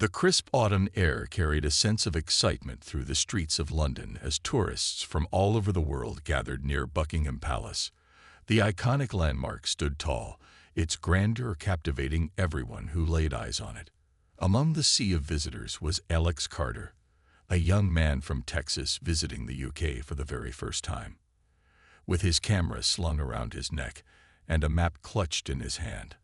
The crisp autumn air carried a sense of excitement through the streets of London as tourists from all over the world gathered near Buckingham Palace. The iconic landmark stood tall, its grandeur captivating everyone who laid eyes on it. Among the sea of visitors was Alex Carter, a young man from Texas visiting the UK for the very first time. With his camera slung around his neck and a map clutched in his hand,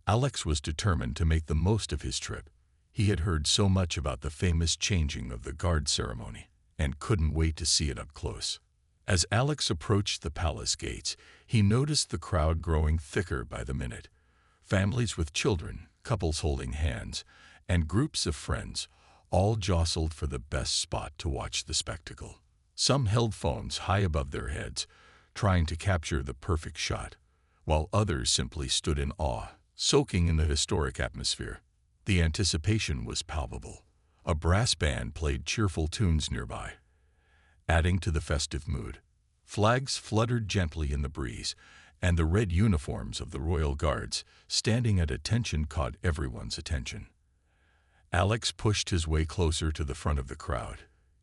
Alex was determined to make the most of his trip. He had heard so much about the famous changing of the guard ceremony and couldn't wait to see it up close. As Alex approached the palace gates, he noticed the crowd growing thicker by the minute. Families with children, couples holding hands, and groups of friends all jostled for the best spot to watch the spectacle. Some held phones high above their heads, trying to capture the perfect shot, while others simply stood in awe, soaking in the historic atmosphere. The anticipation was palpable. A brass band played cheerful tunes nearby, adding to the festive mood. Flags fluttered gently in the breeze, and the red uniforms of the royal guards standing at attention caught everyone's attention. Alex pushed his way closer to the front of the crowd,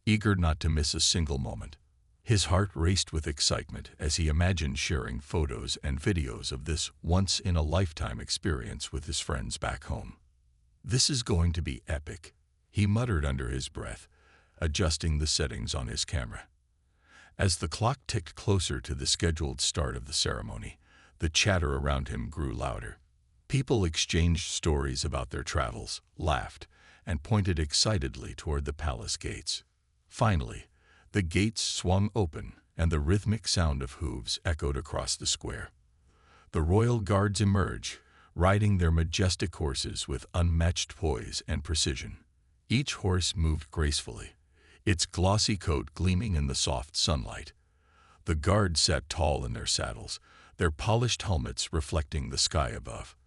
eager not to miss a single moment. His heart raced with excitement as he imagined sharing photos and videos of this once-in-a-lifetime experience with his friends back home. "This is going to be epic," he muttered under his breath, adjusting the settings on his camera. As the clock ticked closer to the scheduled start of the ceremony, the chatter around him grew louder. People exchanged stories about their travels, laughed, and pointed excitedly toward the palace gates. Finally, the gates swung open, and the rhythmic sound of hooves echoed across the square. The royal guards emerged, riding their majestic horses with unmatched poise and precision. Each horse moved gracefully, its glossy coat gleaming in the soft sunlight. The guards sat tall in their saddles, their polished helmets reflecting the sky above.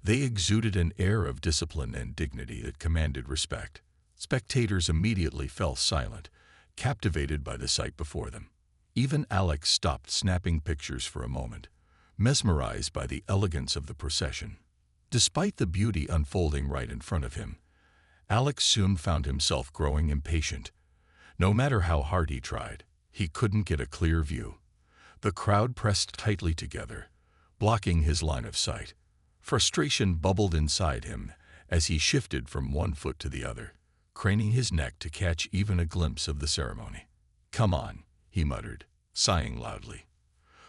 They exuded an air of discipline and dignity that commanded respect. Spectators immediately fell silent, captivated by the sight before them. Even Alex stopped snapping pictures for a moment, mesmerized by the elegance of the procession. Despite the beauty unfolding right in front of him, Alex soon found himself growing impatient. No matter how hard he tried, he couldn't get a clear view. The crowd pressed tightly together, blocking his line of sight. Frustration bubbled inside him as he shifted from one foot to the other, craning his neck to catch even a glimpse of the ceremony. "Come on," he muttered, sighing loudly.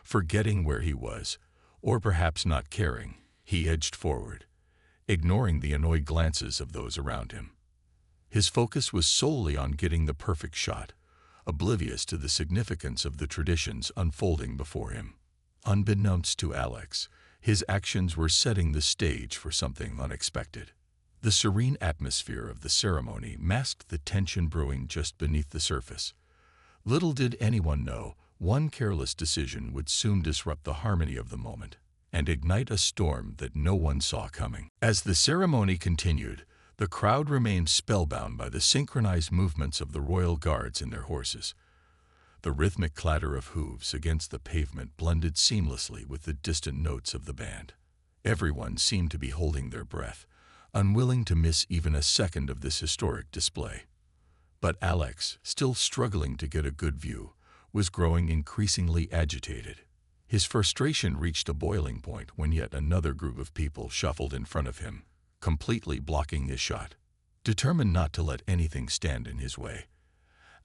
Forgetting where he was, or perhaps not caring, he edged forward, ignoring the annoyed glances of those around him. His focus was solely on getting the perfect shot, oblivious to the significance of the traditions unfolding before him. Unbeknownst to Alex, his actions were setting the stage for something unexpected. The serene atmosphere of the ceremony masked the tension brewing just beneath the surface. Little did anyone know, one careless decision would soon disrupt the harmony of the moment and ignite a storm that no one saw coming. As the ceremony continued, the crowd remained spellbound by the synchronized movements of the royal guards and their horses. The rhythmic clatter of hooves against the pavement blended seamlessly with the distant notes of the band. Everyone seemed to be holding their breath, unwilling to miss even a second of this historic display. But Alex, still struggling to get a good view, was growing increasingly agitated. His frustration reached a boiling point when yet another group of people shuffled in front of him, completely blocking his shot. Determined not to let anything stand in his way,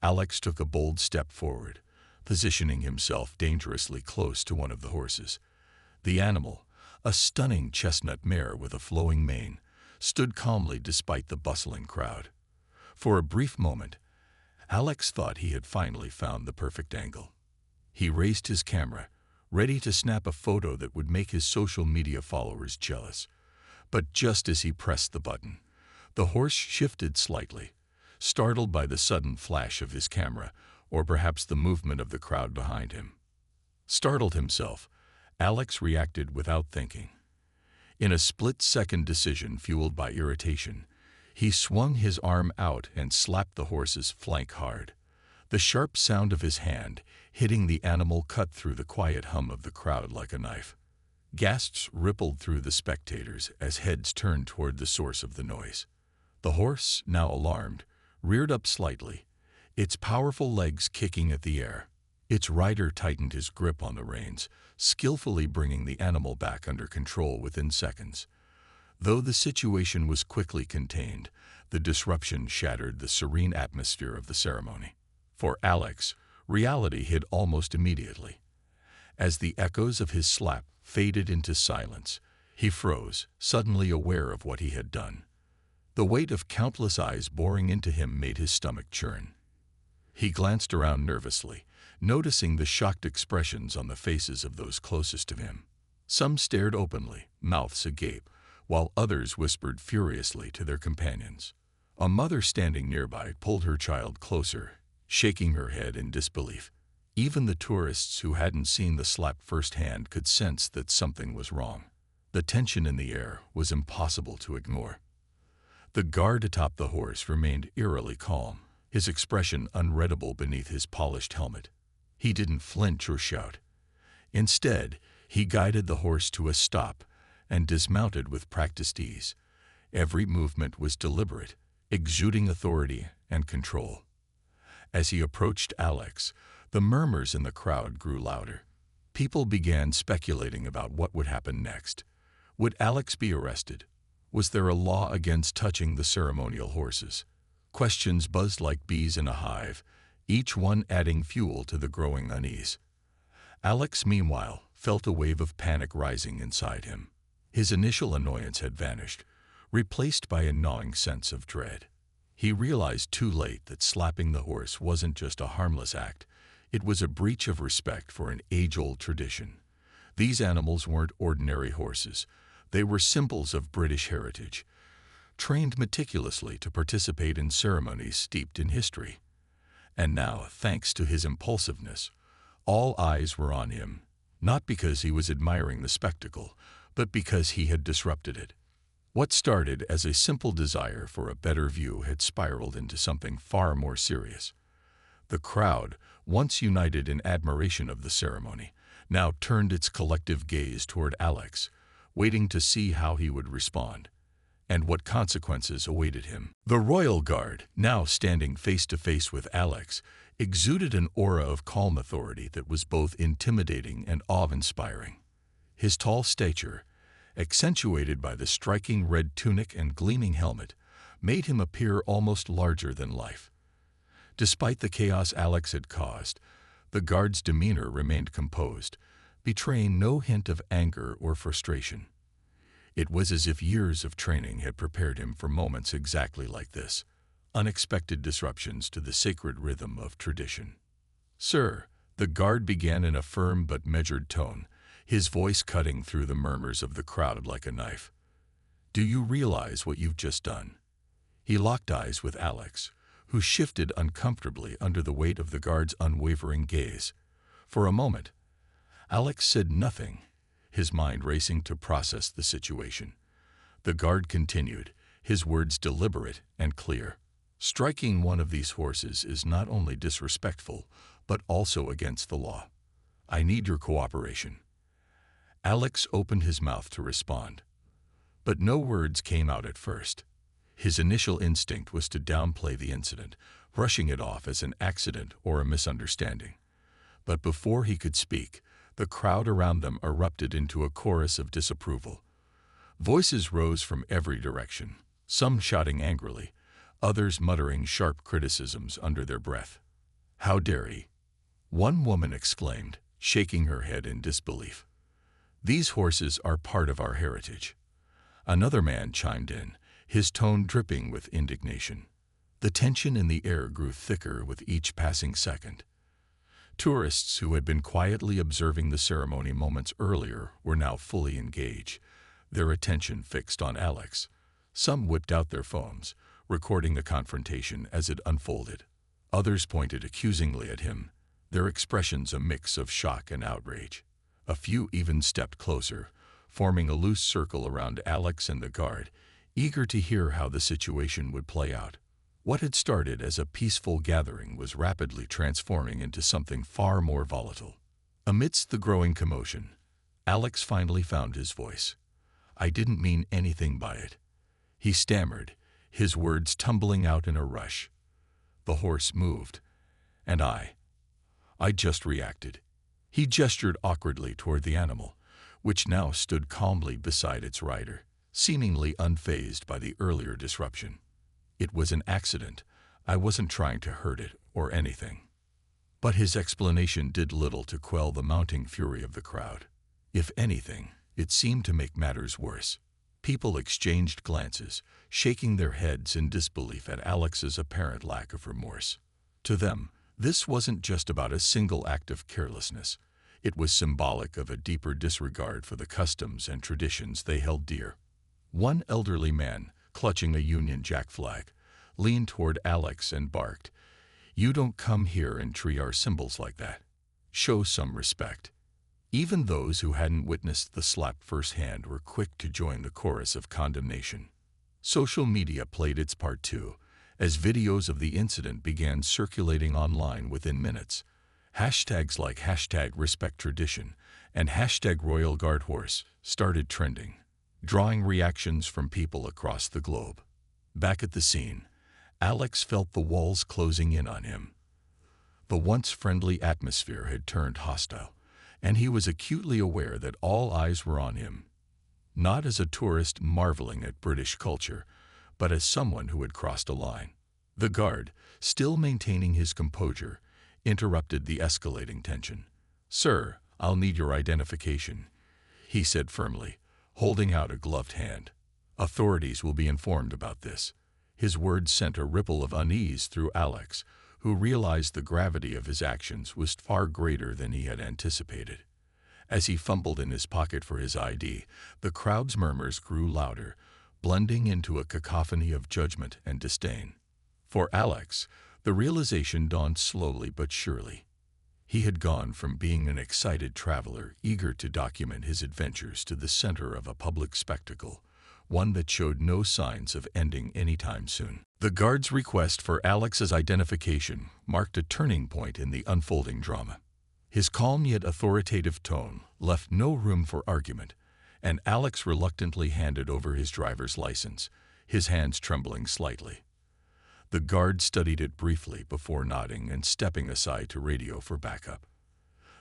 Alex took a bold step forward, positioning himself dangerously close to one of the horses. The animal, a stunning chestnut mare with a flowing mane, stood calmly despite the bustling crowd. For a brief moment, Alex thought he had finally found the perfect angle. He raised his camera, ready to snap a photo that would make his social media followers jealous. But just as he pressed the button, the horse shifted slightly, startled by the sudden flash of his camera, or perhaps the movement of the crowd behind him. Startled himself, Alex reacted without thinking. In a split-second decision fueled by irritation, he swung his arm out and slapped the horse's flank hard. The sharp sound of his hand hitting the animal cut through the quiet hum of the crowd like a knife. Gasps rippled through the spectators as heads turned toward the source of the noise. The horse, now alarmed, reared up slightly, its powerful legs kicking at the air. Its rider tightened his grip on the reins, skillfully bringing the animal back under control within seconds. Though the situation was quickly contained, the disruption shattered the serene atmosphere of the ceremony. For Alex, reality hit almost immediately. As the echoes of his slap faded into silence, he froze, suddenly aware of what he had done. The weight of countless eyes boring into him made his stomach churn. He glanced around nervously, noticing the shocked expressions on the faces of those closest to him. Some stared openly, mouths agape, while others whispered furiously to their companions. A mother standing nearby pulled her child closer, shaking her head in disbelief. Even the tourists who hadn't seen the slap firsthand could sense that something was wrong. The tension in the air was impossible to ignore. The guard atop the horse remained eerily calm, his expression unreadable beneath his polished helmet. He didn't flinch or shout. Instead, he guided the horse to a stop and dismounted with practiced ease. Every movement was deliberate, exuding authority and control. As he approached Alex, the murmurs in the crowd grew louder. People began speculating about what would happen next. Would Alex be arrested? Was there a law against touching the ceremonial horses? Questions buzzed like bees in a hive, each one adding fuel to the growing unease. Alex, meanwhile, felt a wave of panic rising inside him. His initial annoyance had vanished, replaced by a gnawing sense of dread. He realized too late that slapping the horse wasn't just a harmless act, it was a breach of respect for an age-old tradition. These animals weren't ordinary horses. They were symbols of British heritage, trained meticulously to participate in ceremonies steeped in history. And now, thanks to his impulsiveness, all eyes were on him, not because he was admiring the spectacle, but because he had disrupted it. What started as a simple desire for a better view had spiraled into something far more serious. The crowd, once united in admiration of the ceremony, now turned its collective gaze toward Alex, waiting to see how he would respond, and what consequences awaited him. The royal guard, now standing face to face with Alex, exuded an aura of calm authority that was both intimidating and awe-inspiring. His tall stature, accentuated by the striking red tunic and gleaming helmet, made him appear almost larger than life. Despite the chaos Alex had caused, the guard's demeanor remained composed, betraying no hint of anger or frustration. It was as if years of training had prepared him for moments exactly like this, unexpected disruptions to the sacred rhythm of tradition. "Sir," the guard began in a firm but measured tone, his voice cutting through the murmurs of the crowd like a knife. "Do you realize what you've just done?" He locked eyes with Alex, who shifted uncomfortably under the weight of the guard's unwavering gaze. For a moment, Alex said nothing, his mind racing to process the situation. The guard continued, his words deliberate and clear. "Striking one of these horses is not only disrespectful, but also against the law. I need your cooperation." Alex opened his mouth to respond, but no words came out at first. His initial instinct was to downplay the incident, brushing it off as an accident or a misunderstanding. But before he could speak, the crowd around them erupted into a chorus of disapproval. Voices rose from every direction, some shouting angrily, others muttering sharp criticisms under their breath. "How dare he?" one woman exclaimed, shaking her head in disbelief. "These horses are part of our heritage." Another man chimed in, his tone dripping with indignation. The tension in the air grew thicker with each passing second. Tourists who had been quietly observing the ceremony moments earlier were now fully engaged, their attention fixed on Alex. Some whipped out their phones, recording the confrontation as it unfolded. Others pointed accusingly at him, their expressions a mix of shock and outrage. A few even stepped closer, forming a loose circle around Alex and the guard, eager to hear how the situation would play out. What had started as a peaceful gathering was rapidly transforming into something far more volatile. Amidst the growing commotion, Alex finally found his voice. "I didn't mean anything by it," he stammered, his words tumbling out in a rush. The horse moved, and I just reacted. He gestured awkwardly toward the animal, which now stood calmly beside its rider, seemingly unfazed by the earlier disruption. It was an accident. I wasn't trying to hurt it or anything. But his explanation did little to quell the mounting fury of the crowd. If anything, it seemed to make matters worse. People exchanged glances, shaking their heads in disbelief at Alex's apparent lack of remorse. To them, this wasn't just about a single act of carelessness. It was symbolic of a deeper disregard for the customs and traditions they held dear. One elderly man, clutching a Union Jack flag, leaned toward Alex and barked, "You don't come here and treat our symbols like that. Show some respect." Even those who hadn't witnessed the slap firsthand were quick to join the chorus of condemnation. Social media played its part too, as videos of the incident began circulating online within minutes. Hashtags like #RespectTradition and #RoyalGuardHorse started trending, drawing reactions from people across the globe. Back at the scene, Alex felt the walls closing in on him. The once friendly atmosphere had turned hostile, and he was acutely aware that all eyes were on him, not as a tourist marveling at British culture, but as someone who had crossed a line. The guard, still maintaining his composure, interrupted the escalating tension. "Sir, I'll need your identification," he said firmly, holding out a gloved hand. "Authorities will be informed about this." His words sent a ripple of unease through Alex, who realized the gravity of his actions was far greater than he had anticipated. As he fumbled in his pocket for his ID, the crowd's murmurs grew louder, blending into a cacophony of judgment and disdain. For Alex, the realization dawned slowly but surely. He had gone from being an excited traveler eager to document his adventures to the center of a public spectacle, one that showed no signs of ending anytime soon. The guard's request for Alex's identification marked a turning point in the unfolding drama. His calm yet authoritative tone left no room for argument, and Alex reluctantly handed over his driver's license, his hands trembling slightly. The guard studied it briefly before nodding and stepping aside to radio for backup.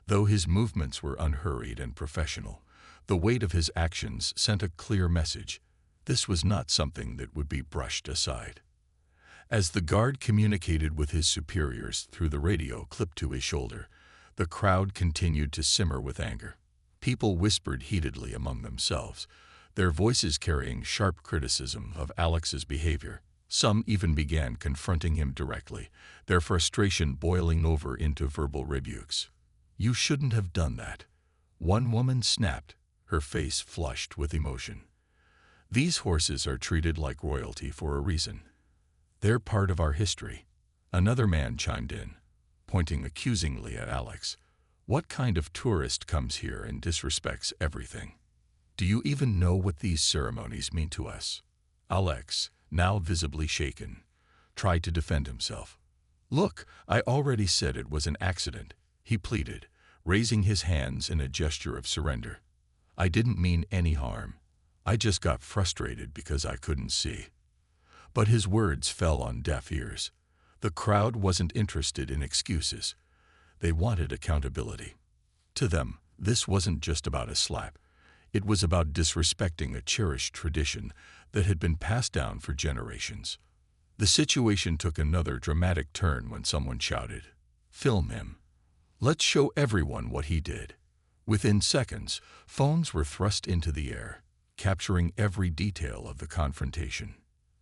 Though his movements were unhurried and professional, the weight of his actions sent a clear message. This was not something that would be brushed aside. As the guard communicated with his superiors through the radio clipped to his shoulder, the crowd continued to simmer with anger. People whispered heatedly among themselves, their voices carrying sharp criticism of Alex's behavior. Some even began confronting him directly, their frustration boiling over into verbal rebukes. "You shouldn't have done that," one woman snapped, her face flushed with emotion. "These horses are treated like royalty for a reason. They're part of our history." Another man chimed in, pointing accusingly at Alex. "What kind of tourist comes here and disrespects everything? Do you even know what these ceremonies mean to us?" Alex, now visibly shaken, tried to defend himself. "Look, I already said it was an accident," he pleaded, raising his hands in a gesture of surrender. "I didn't mean any harm. I just got frustrated because I couldn't see." But his words fell on deaf ears. The crowd wasn't interested in excuses. They wanted accountability. To them, this wasn't just about a slap. It was about disrespecting a cherished tradition that had been passed down for generations. The situation took another dramatic turn when someone shouted, "Film him. Let's show everyone what he did." Within seconds, phones were thrust into the air, capturing every detail of the confrontation.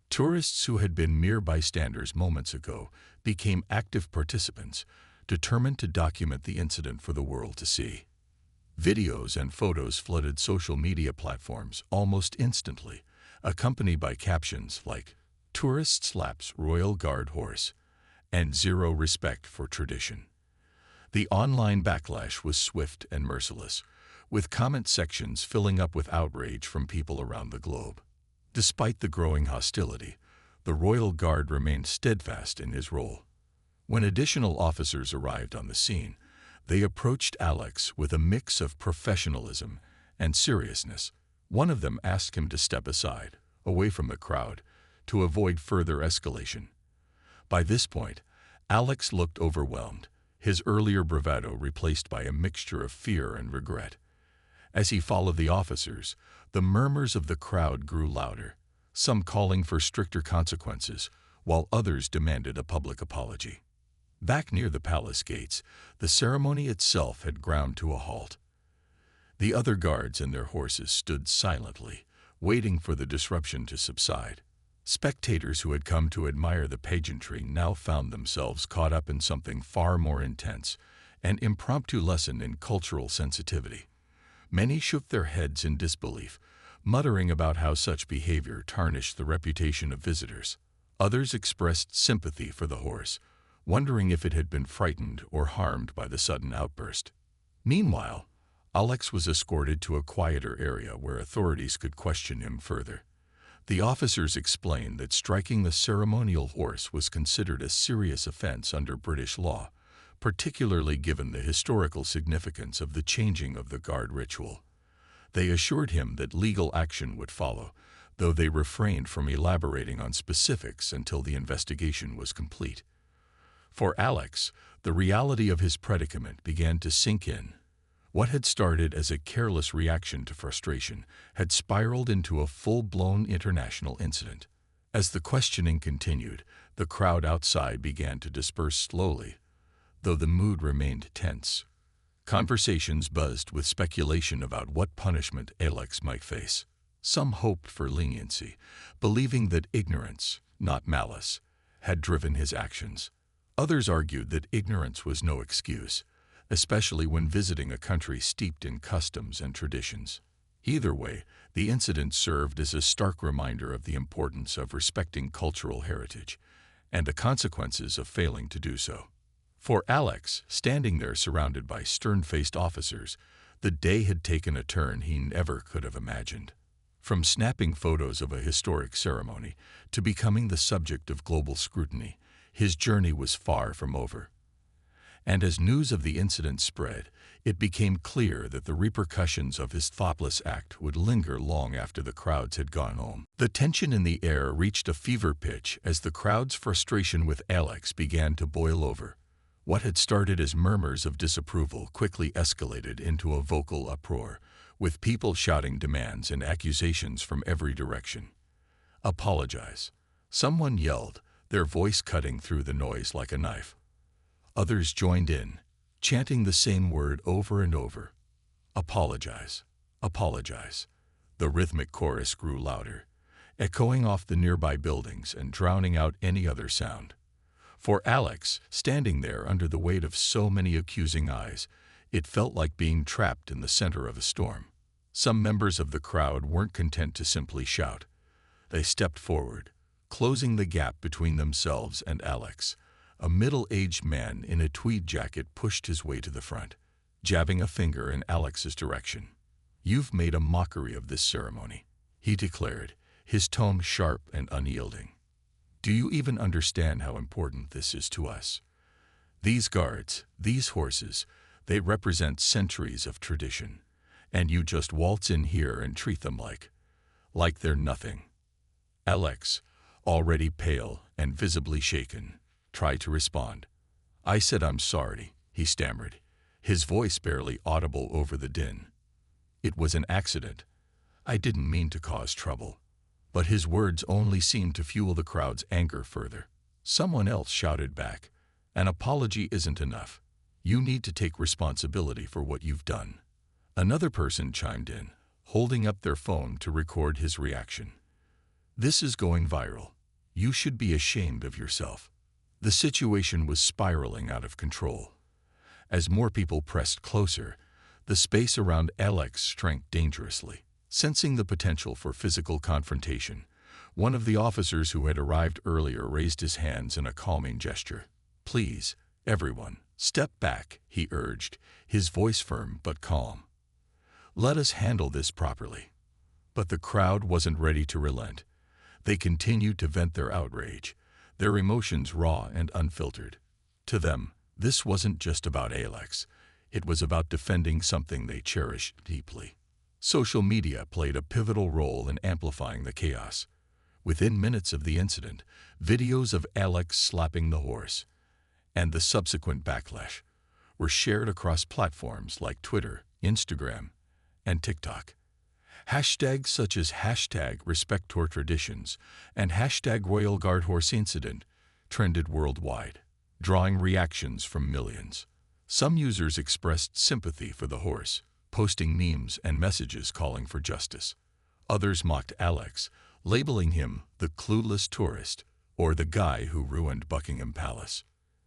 Tourists who had been mere bystanders moments ago became active participants, determined to document the incident for the world to see. Videos and photos flooded social media platforms almost instantly, accompanied by captions like, "Tourist slaps Royal Guard horse," and "Zero respect for tradition." The online backlash was swift and merciless, with comment sections filling up with outrage from people around the globe. Despite the growing hostility, the Royal Guard remained steadfast in his role. When additional officers arrived on the scene, they approached Alex with a mix of professionalism and seriousness. One of them asked him to step aside, away from the crowd, to avoid further escalation. By this point, Alex looked overwhelmed, his earlier bravado replaced by a mixture of fear and regret. As he followed the officers, the murmurs of the crowd grew louder, some calling for stricter consequences, while others demanded a public apology. Back near the palace gates, the ceremony itself had ground to a halt. The other guards and their horses stood silently, waiting for the disruption to subside. Spectators who had come to admire the pageantry now found themselves caught up in something far more intense, an impromptu lesson in cultural sensitivity. Many shook their heads in disbelief, muttering about how such behavior tarnished the reputation of visitors. Others expressed sympathy for the horse, wondering if it had been frightened or harmed by the sudden outburst. Meanwhile, Alex was escorted to a quieter area where authorities could question him further. The officers explained that striking the ceremonial horse was considered a serious offense under British law, particularly given the historical significance of the changing of the guard ritual. They assured him that legal action would follow, though they refrained from elaborating on specifics until the investigation was complete. For Alex, the reality of his predicament began to sink in. What had started as a careless reaction to frustration had spiraled into a full-blown international incident. As the questioning continued, the crowd outside began to disperse slowly, though the mood remained tense. Conversations buzzed with speculation about what punishment Alex might face. Some hoped for leniency, believing that ignorance, not malice, had driven his actions. Others argued that ignorance was no excuse, especially when visiting a country steeped in customs and traditions. Either way, the incident served as a stark reminder of the importance of respecting cultural heritage and the consequences of failing to do so. For Alex, standing there surrounded by stern-faced officers, the day had taken a turn he never could have imagined. From snapping photos of a historic ceremony to becoming the subject of global scrutiny, his journey was far from over. And as news of the incident spread, it became clear that the repercussions of his thoughtless act would linger long after the crowds had gone home. The tension in the air reached a fever pitch as the crowd's frustration with Alex began to boil over. What had started as murmurs of disapproval quickly escalated into a vocal uproar, with people shouting demands and accusations from every direction. "Apologize," someone yelled, their voice cutting through the noise like a knife. Others joined in, chanting the same word over and over. "Apologize, apologize." The rhythmic chorus grew louder, echoing off the nearby buildings and drowning out any other sound. For Alex, standing there under the weight of so many accusing eyes, it felt like being trapped in the center of a storm. Some members of the crowd weren't content to simply shout. They stepped forward, closing the gap between themselves and Alex. A middle-aged man in a tweed jacket pushed his way to the front, jabbing a finger in Alex's direction. "You've made a mockery of this ceremony," he declared, his tone sharp and unyielding. "Do you even understand how important this is to us? These guards, these horses, they represent centuries of tradition, and you just waltz in here and treat them like they're nothing." Alex, already pale and visibly shaken, tried to respond. "I said I'm sorry," he stammered, his voice barely audible over the din. "It was an accident. I didn't mean to cause trouble." But his words only seemed to fuel the crowd's anger further. Someone else shouted back, "An apology isn't enough. You need to take responsibility for what you've done." Another person chimed in, holding up their phone to record his reaction. "This is going viral. You should be ashamed of yourself." The situation was spiraling out of control. As more people pressed closer, the space around Alex shrank dangerously. Sensing the potential for physical confrontation, one of the officers who had arrived earlier raised his hands in a calming gesture. "Please, everyone, step back," he urged, his voice firm but calm. "Let us handle this properly." But the crowd wasn't ready to relent. They continued to vent their outrage, their emotions raw and unfiltered. To them, this wasn't just about Alex. It was about defending something they cherished deeply. Social media played a pivotal role in amplifying the chaos. Within minutes of the incident, videos of Alex slapping the horse and the subsequent backlash were shared across platforms like Twitter, Instagram, and TikTok. Hashtags such as hashtag #RespectTourTraditions and hashtag Royal Guard Horse Incident trended worldwide, drawing reactions from millions. Some users expressed sympathy for the horse, posting memes and messages calling for justice. Others mocked Alex, labeling him the clueless tourist or the guy who ruined Buckingham Palace.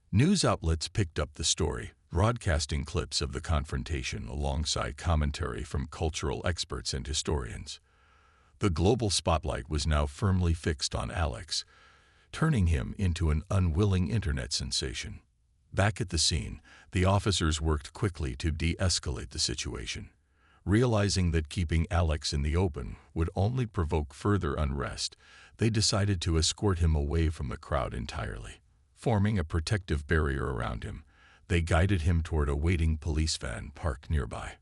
News outlets picked up the story, broadcasting clips of the confrontation alongside commentary from cultural experts and historians. The global spotlight was now firmly fixed on Alex, turning him into an unwilling internet sensation. Back at the scene, the officers worked quickly to de-escalate the situation. Realizing that keeping Alex in the open would only provoke further unrest, they decided to escort him away from the crowd entirely. Forming a protective barrier around him, they guided him toward a waiting police van parked nearby.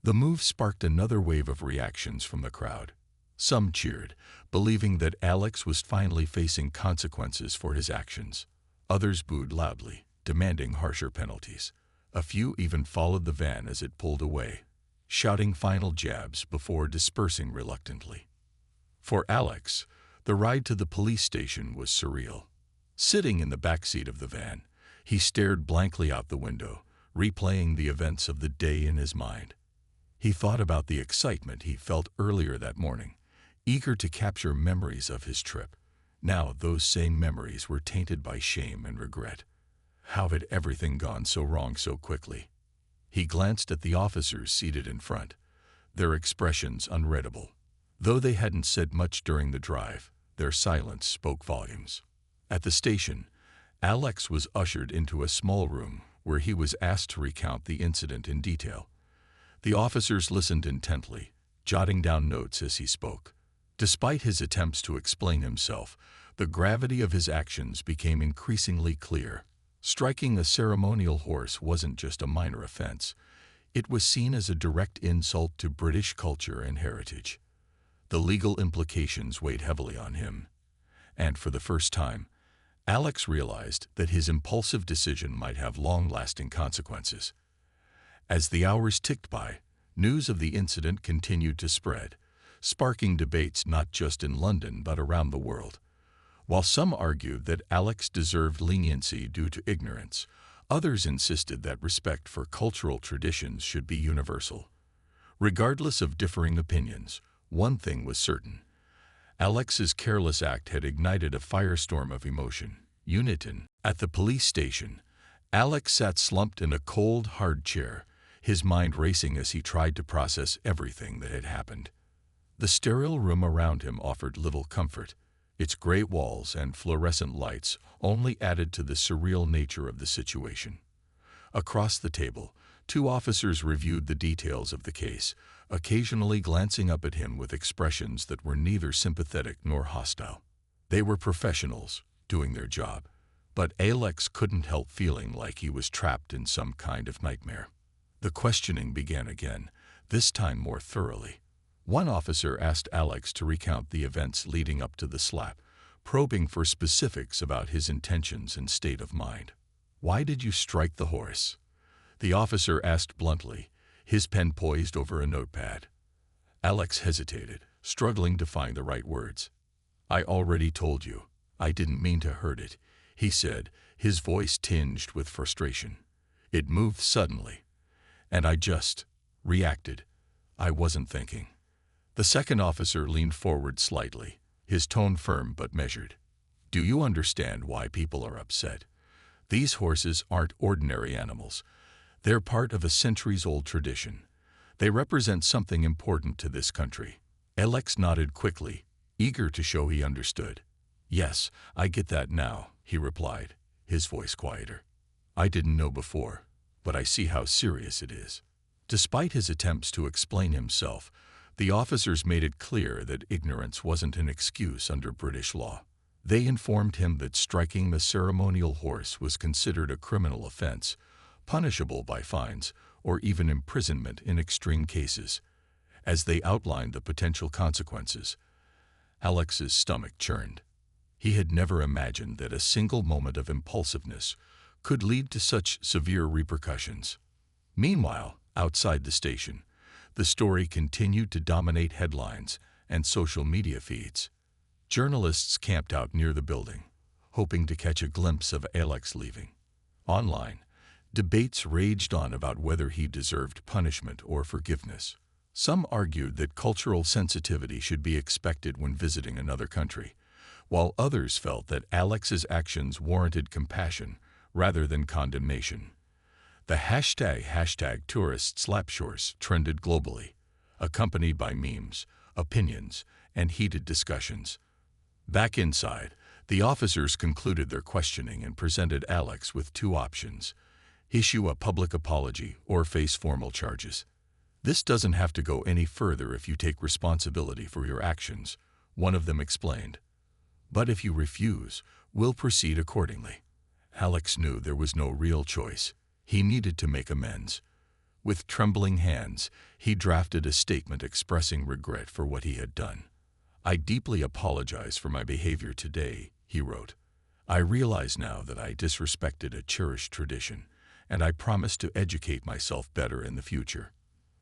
The move sparked another wave of reactions from the crowd. Some cheered, believing that Alex was finally facing consequences for his actions. Others booed loudly, demanding harsher penalties. A few even followed the van as it pulled away, shouting final jabs before dispersing reluctantly. For Alex, the ride to the police station was surreal. Sitting in the back seat of the van, he stared blankly out the window, replaying the events of the day in his mind. He thought about the excitement he felt earlier that morning, eager to capture memories of his trip. Now those same memories were tainted by shame and regret. How had everything gone so wrong so quickly? He glanced at the officers seated in front, their expressions unreadable. Though they hadn't said much during the drive, their silence spoke volumes. At the station, Alex was ushered into a small room where he was asked to recount the incident in detail. The officers listened intently, jotting down notes as he spoke. Despite his attempts to explain himself, the gravity of his actions became increasingly clear. Striking a ceremonial horse wasn't just a minor offense. It was seen as a direct insult to British culture and heritage. The legal implications weighed heavily on him. And for the first time, Alex realized that his impulsive decision might have long-lasting consequences. As the hours ticked by, news of the incident continued to spread, sparking debates not just in London but around the world. While some argued that Alex deserved leniency due to ignorance, others insisted that respect for cultural traditions should be universal. Regardless of differing opinions, one thing was certain. Alex's careless act had ignited a firestorm of emotion. Unitin. At the police station, Alex sat slumped in a cold, hard chair, his mind racing as he tried to process everything that had happened. The sterile room around him offered little comfort. Its gray walls and fluorescent lights only added to the surreal nature of the situation. Across the table, two officers reviewed the details of the case, occasionally glancing up at him with expressions that were neither sympathetic nor hostile. They were professionals, doing their job, but Alex couldn't help feeling like he was trapped in some kind of nightmare. The questioning began again, this time more thoroughly. One officer asked Alex to recount the events leading up to the slap, probing for specifics about his intentions and state of mind. "Why did you strike the horse?" the officer asked bluntly, his pen poised over a notepad. Alex hesitated, struggling to find the right words. "I already told you. I didn't mean to hurt it," he said, his voice tinged with frustration. "It moved suddenly, and I just reacted. I wasn't thinking." The second officer leaned forward slightly, his tone firm but measured. "Do you understand why people are upset? These horses aren't ordinary animals. They're part of a centuries-old tradition. They represent something important to this country." Alex nodded quickly, eager to show he understood. "Yes, I get that now," he replied, his voice quieter. "I didn't know before, but I see how serious it is." Despite his attempts to explain himself, the officers made it clear that ignorance wasn't an excuse under British law. They informed him that striking the ceremonial horse was considered a criminal offense, punishable by fines or even imprisonment in extreme cases. As they outlined the potential consequences, Alex's stomach churned. He had never imagined that a single moment of impulsiveness could lead to such severe repercussions. Meanwhile, outside the station, the story continued to dominate headlines and social media feeds. Journalists camped out near the building, hoping to catch a glimpse of Alex leaving. Online, debates raged on about whether he deserved punishment or forgiveness. Some argued that cultural sensitivity should be expected when visiting another country, while others felt that Alex's actions warranted compassion rather than condemnation. The hashtag #TouristSlapshores trended globally, accompanied by memes, opinions, and heated discussions. Back inside, the officers concluded their questioning and presented Alex with two options: issue a public apology or face formal charges. "This doesn't have to go any further if you take responsibility for your actions," one of them explained. "But if you refuse, we'll proceed accordingly." Alex knew there was no real choice. He needed to make amends. With trembling hands, he drafted a statement expressing regret for what he had done. "I deeply apologize for my behavior today," he wrote. "I realize now that I disrespected a cherished tradition, and I promise to educate myself better in the future."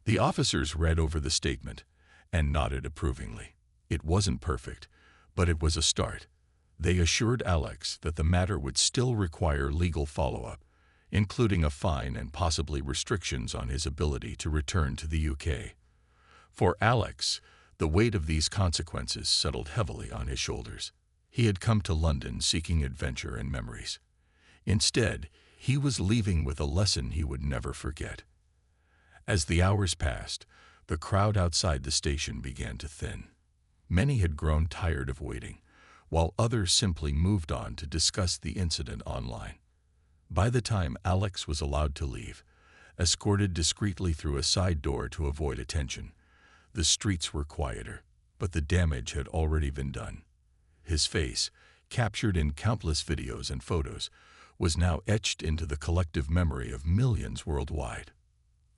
The officers read over the statement and nodded approvingly. It wasn't perfect, but it was a start. They assured Alex that the matter would still require legal follow-up, including a fine and possibly restrictions on his ability to return to the UK. For Alex, the weight of these consequences settled heavily on his shoulders. He had come to London seeking adventure and memories. Instead, he was leaving with a lesson he would never forget. As the hours passed, the crowd outside the station began to thin. Many had grown tired of waiting, while others simply moved on to discuss the incident online. By the time Alex was allowed to leave, escorted discreetly through a side door to avoid attention, the streets were quieter, but the damage had already been done. His face, captured in countless videos and photos, was now etched into the collective memory of millions worldwide.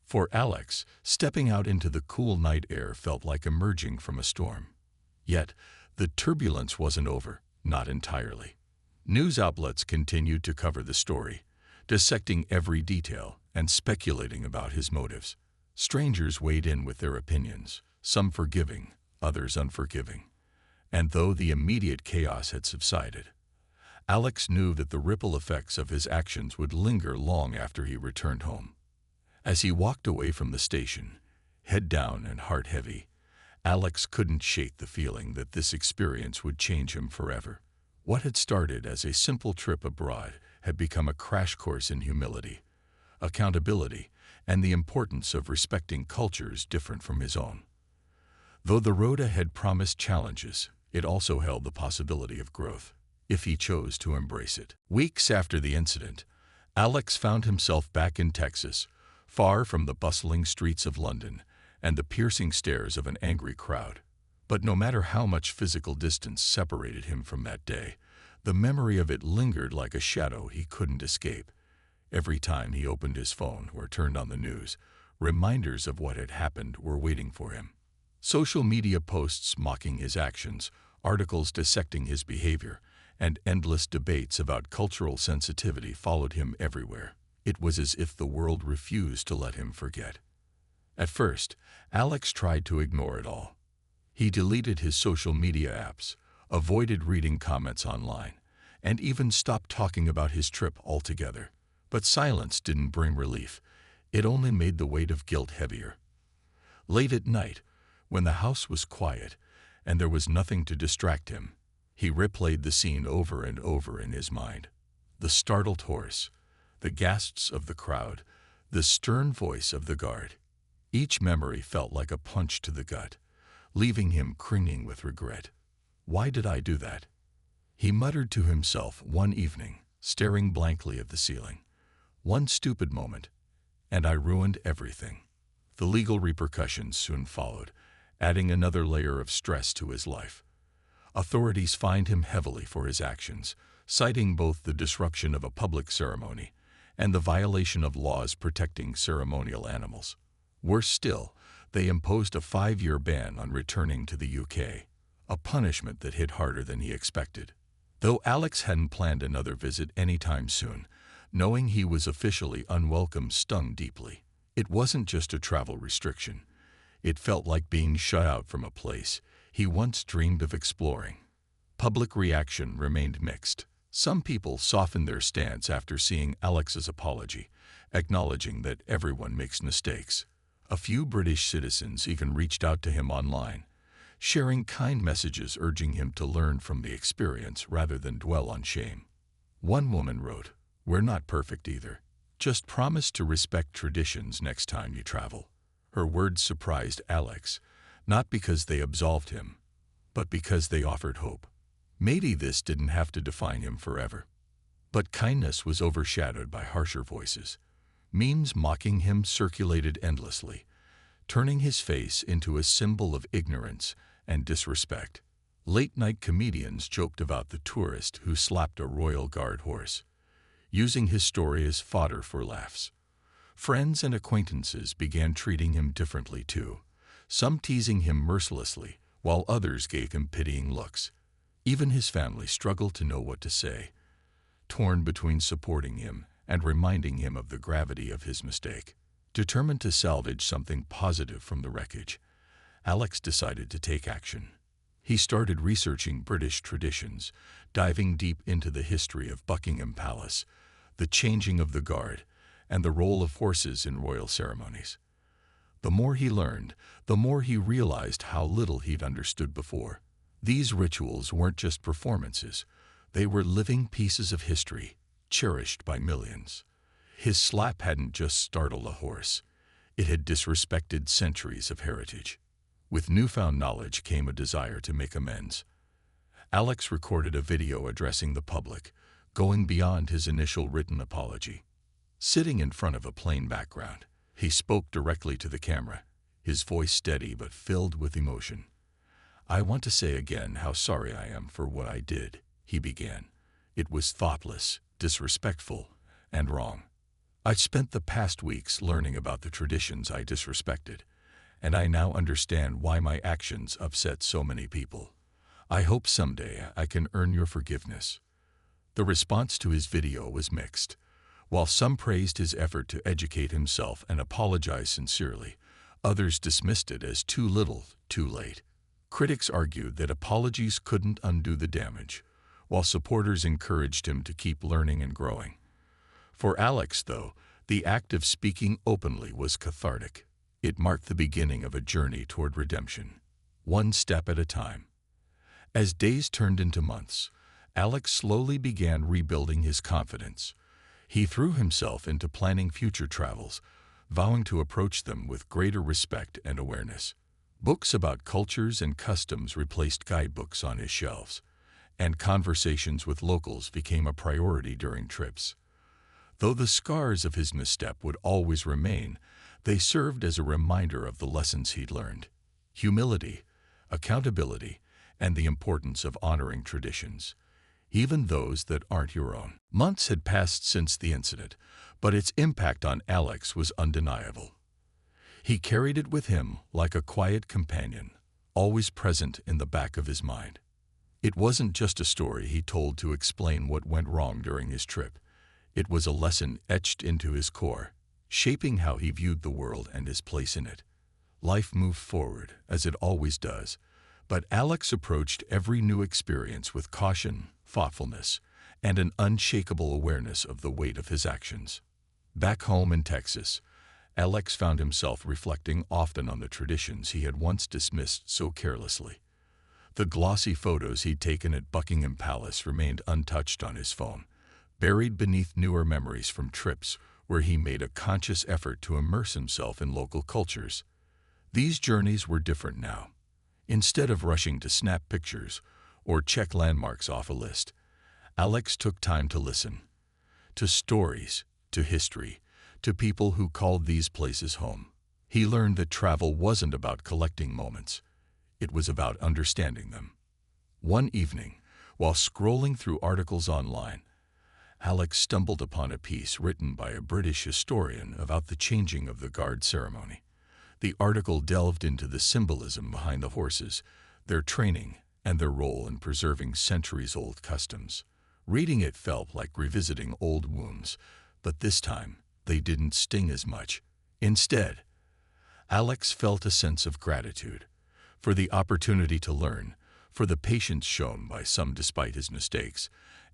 For Alex, stepping out into the cool night air felt like emerging from a storm. Yet, the turbulence wasn't over, not entirely. News outlets continued to cover the story, dissecting every detail and speculating about his motives. Strangers weighed in with their opinions, some forgiving, others unforgiving. And though the immediate chaos had subsided, Alex knew that the ripple effects of his actions would linger long after he returned home. As he walked away from the station, head down and heart heavy, Alex couldn't shake the feeling that this experience would change him forever. What had started as a simple trip abroad had become a crash course in humility, accountability, and the importance of respecting cultures different from his own. Though the road ahead promised challenges, it also held the possibility of growth, if he chose to embrace it. Weeks after the incident, Alex found himself back in Texas, far from the bustling streets of London and the piercing stares of an angry crowd. But no matter how much physical distance separated him from that day, the memory of it lingered like a shadow he couldn't escape. Every time he opened his phone or turned on the news, reminders of what had happened were waiting for him. Social media posts mocking his actions, articles dissecting his behavior, and endless debates about cultural sensitivity followed him everywhere. It was as if the world refused to let him forget. At first, Alex tried to ignore it all. He deleted his social media apps, avoided reading comments online, and even stopped talking about his trip altogether. But silence didn't bring relief. It only made the weight of guilt heavier. Late at night, when the house was quiet and there was nothing to distract him, he replayed the scene over and over in his mind. The startled horse, the gasps of the crowd, the stern voice of the guard. Each memory felt like a punch to the gut, leaving him cringing with regret. "Why did I do that?" he muttered to himself one evening, staring blankly at the ceiling. "One stupid moment, and I ruined everything." The legal repercussions soon followed, adding another layer of stress to his life. Authorities fined him heavily for his actions, citing both the disruption of a public ceremony and the violation of laws protecting ceremonial animals. Worse still, they imposed a 5-year ban on returning to the UK, a punishment that hit harder than he expected. Though Alex hadn't planned another visit anytime soon, knowing he was officially unwelcome stung deeply. It wasn't just a travel restriction. It felt like being shut out from a place he once dreamed of exploring. Public reaction remained mixed. Some people softened their stance after seeing Alex's apology, acknowledging that everyone makes mistakes. A few British citizens even reached out to him online, sharing kind messages urging him to learn from the experience rather than dwell on shame. One woman wrote, "We're not perfect either. Just promise to respect traditions next time you travel." Her words surprised Alex, not because they absolved him, but because they offered hope. Maybe this didn't have to define him forever. But kindness was overshadowed by harsher voices. Memes mocking him circulated endlessly, turning his face into a symbol of ignorance and disrespect. Late-night comedians joked about the tourist who slapped a Royal Guard horse, using his story as fodder for laughs. Friends and acquaintances began treating him differently too, some teasing him mercilessly, while others gave him pitying looks. Even his family struggled to know what to say, torn between supporting him and reminding him of the gravity of his mistake. Determined to salvage something positive from the wreckage, Alex decided to take action. He started researching British traditions, diving deep into the history of Buckingham Palace, the changing of the guard, and the role of horses in royal ceremonies. The more he learned, the more he realized how little he'd understood before. These rituals weren't just performances, they were living pieces of history, cherished by millions. His slap hadn't just startled a horse, it had disrespected centuries of heritage. With newfound knowledge came a desire to make amends. Alex recorded a video addressing the public, going beyond his initial written apology. Sitting in front of a plain background, he spoke directly to the camera, his voice steady but filled with emotion. "I want to say again how sorry I am for what I did," he began. "It was thoughtless, disrespectful, and wrong. I've spent the past weeks learning about the traditions I disrespected, and I now understand why my actions upset so many people. I hope someday I can earn your forgiveness." The response to his video was mixed. While some praised his effort to educate himself and apologize sincerely, others dismissed it as too little, too late. Critics argued that apologies couldn't undo the damage, while supporters encouraged him to keep learning and growing. For Alex, though, the act of speaking openly was cathartic. It marked the beginning of a journey toward redemption, one step at a time. As days turned into months, Alex slowly began rebuilding his confidence. He threw himself into planning future travels, vowing to approach them with greater respect and awareness. Books about cultures and customs replaced guidebooks on his shelves, and conversations with locals became a priority during trips. Though the scars of his misstep would always remain, they served as a reminder of the lessons he'd learned: humility, accountability, and the importance of honoring traditions, even those that aren't your own. Months had passed since the incident, but its impact on Alex was undeniable. He carried it with him like a quiet companion, always present in the back of his mind. It wasn't just a story he told to explain what went wrong during his trip. It was a lesson etched into his core, shaping how he viewed the world and his place in it. Life moved forward, as it always does, but Alex approached every new experience with caution, thoughtfulness, and an unshakable awareness of the weight of his actions. Back home in Texas, Alex found himself reflecting often on the traditions he had once dismissed so carelessly. The glossy photos he'd taken at Buckingham Palace remained untouched on his phone, buried beneath newer memories from trips where he made a conscious effort to immerse himself in local cultures. These journeys were different now. Instead of rushing to snap pictures or check landmarks off a list, Alex took time to listen. To stories, to history, to people who called these places home. He learned that travel wasn't about collecting moments. It was about understanding them. One evening, while scrolling through articles online, Alex stumbled upon a piece written by a British historian about the changing of the guard ceremony. The article delved into the symbolism behind the horses, their training, and their role in preserving centuries-old customs. Reading it felt like revisiting old wounds, but this time they didn't sting as much. Instead, Alex felt a sense of gratitude for the opportunity to learn, for the patience shown by some despite his mistakes,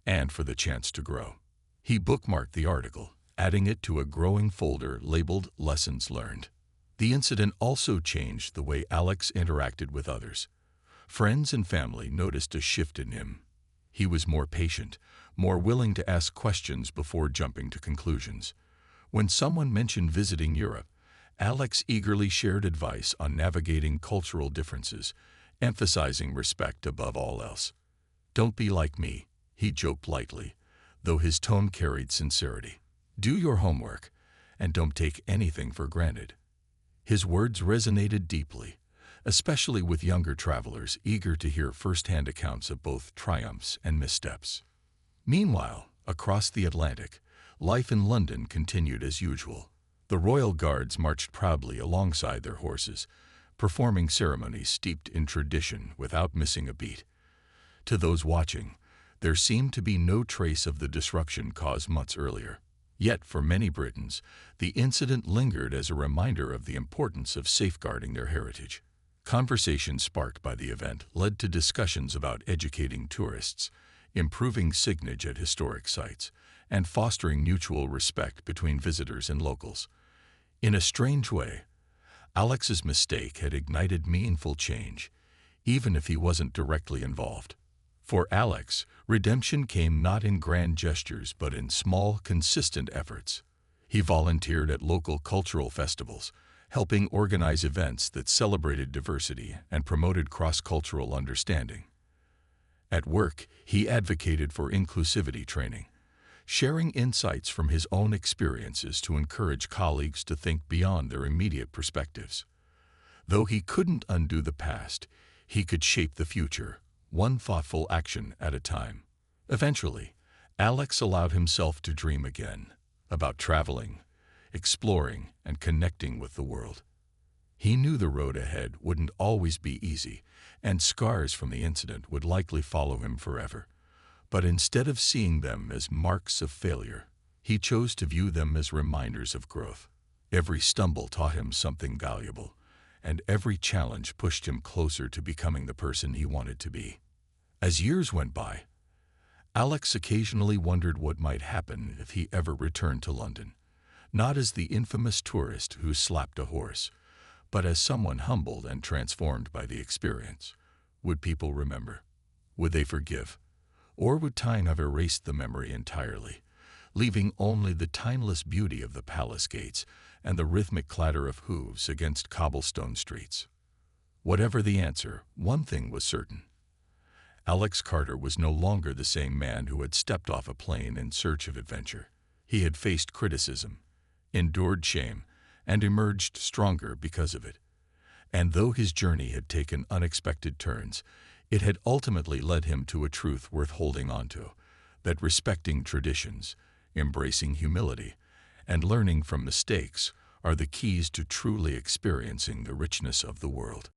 and for the chance to grow. He bookmarked the article, adding it to a growing folder labeled Lessons Learned. The incident also changed the way Alex interacted with others. Friends and family noticed a shift in him. He was more patient, more willing to ask questions before jumping to conclusions. When someone mentioned visiting Europe, Alex eagerly shared advice on navigating cultural differences, emphasizing respect above all else. "Don't be like me," he joked lightly, though his tone carried sincerity. "Do your homework, and don't take anything for granted." His words resonated deeply, especially with younger travelers eager to hear first-hand accounts of both triumphs and missteps. Meanwhile, across the Atlantic, life in London continued as usual. The royal guards marched proudly alongside their horses, performing ceremonies steeped in tradition without missing a beat. To those watching, there seemed to be no trace of the disruption caused months earlier. Yet, for many Britons, the incident lingered as a reminder of the importance of safeguarding their heritage. Conversations sparked by the event led to discussions about educating tourists, improving signage at historic sites, and fostering mutual respect between visitors and locals. In a strange way, Alex's mistake had ignited meaningful change, even if he wasn't directly involved. For Alex, redemption came not in grand gestures but in small, consistent efforts. He volunteered at local cultural festivals, helping organize events that celebrated diversity and promoted cross-cultural understanding. At work, he advocated for inclusivity training, sharing insights from his own experiences to encourage colleagues to think beyond their immediate perspectives. Though he couldn't undo the past, he could shape the future, one thoughtful action at a time. Eventually, Alex allowed himself to dream again, about traveling, exploring, and connecting with the world. He knew the road ahead wouldn't always be easy, and scars from the incident would likely follow him forever. But instead of seeing them as marks of failure, he chose to view them as reminders of growth. Every stumble taught him something valuable, and every challenge pushed him closer to becoming the person he wanted to be. As years went by, Alex occasionally wondered what might happen if he ever returned to London, not as the infamous tourist who slapped a horse, but as someone humbled and transformed by the experience. Would people remember? Would they forgive? Or would time have erased the memory entirely, leaving only the timeless beauty of the palace gates and the rhythmic clatter of hooves against cobblestone streets? Whatever the answer, one thing was certain. Alex Carter was no longer the same man who had stepped off a plane in search of adventure. He had faced criticism, endured shame, and emerged stronger because of it. And though his journey had taken unexpected turns, it had ultimately led him to a truth worth holding on to, that respecting traditions, embracing humility, and learning from mistakes are the keys to truly experiencing the richness of the world.